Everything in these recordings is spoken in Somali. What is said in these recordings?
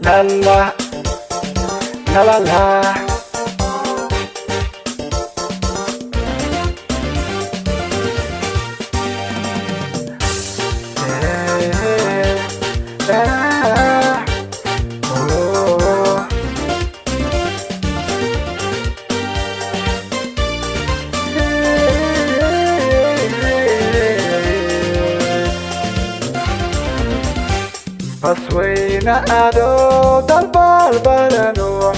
لا لا لا لا لا Paswina ado dalbal barano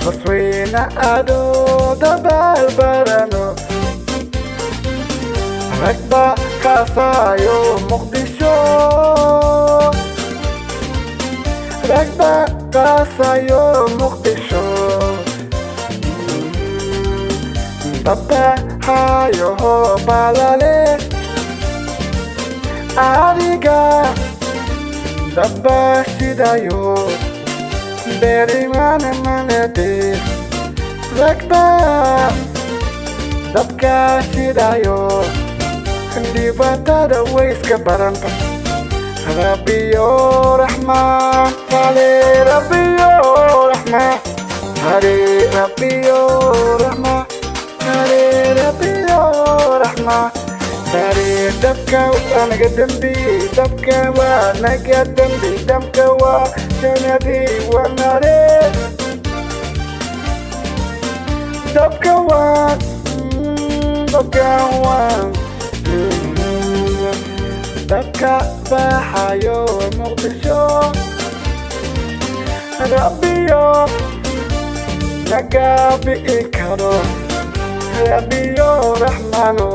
Paswina ado dalbal barano Rakba kasayo Mogadishu Rakba kasayo Mogadishu Baba hayo balale Ariga dabba shidayo beri mana manade rakba dabka shidayo di batada wais kabaranta Rabbiyo rahman hale Rabbiyo rahman hale Rabbiyo rahman hale Rabbiyo rahman Dari dabka wana gadambi dabka wana gadambi dabka wa janadi wana re dabka wa dabka bahayo Mogadishu Rabbiyo nagabi ikaro Rabbiyo rahmano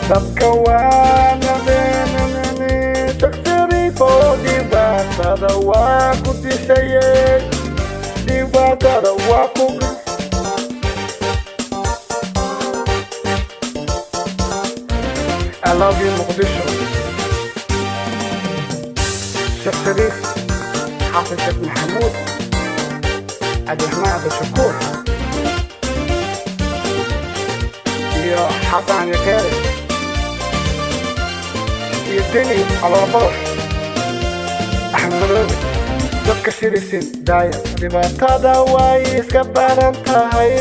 dabka wana benani taksiri fo di batada waku dishaye di batada waku I love you Mogadishu Sheikh Sharif حافظ شيخ محمود عبد الرحمن عبد الشكور يا حسن يا كارم يدني على البر أحمد dadka shirisin daaya dhibaatada way iska badan tahay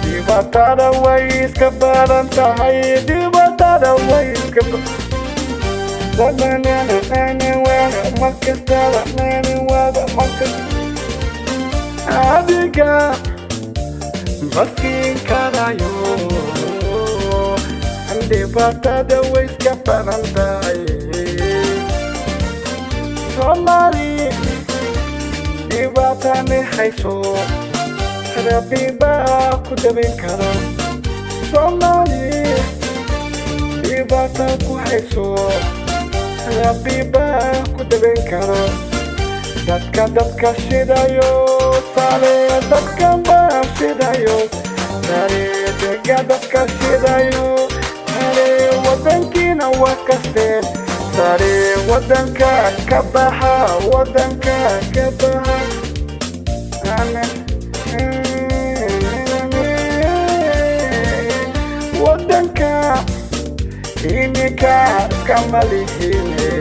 dhibaatada way iska badan tahay dhibaatada way iska badan markastada adiga baskiin karayo dhibaatada way iska badan tahay Somali dhibaatani hayso Rabbi baa ku dabin karo Somali dhibaata ku hayso Rabbi baa ku dabin karo dadka shidayo sare dadka baa shidayo sare dadka shidayo sare wadankiina waa kasteen sare wadanka kabaha wadanka kabaha wadanka inika kamalihine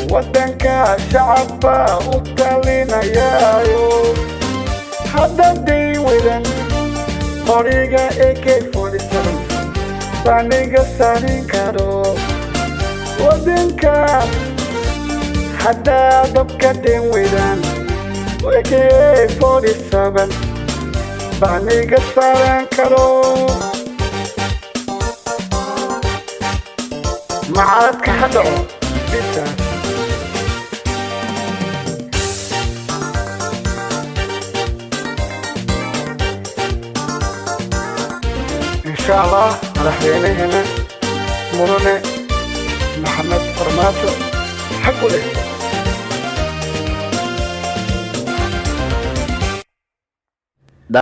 wadanka shacabka u talinayayo hadday wedan qoriga AK-47 baniga sarin karo wadanka hadda dabka den wedan AK-47 baniga saran karo معادك حدعو بيتا إن شاء الله راح يلي هنا مرونة محمد فرماتو حقوا لي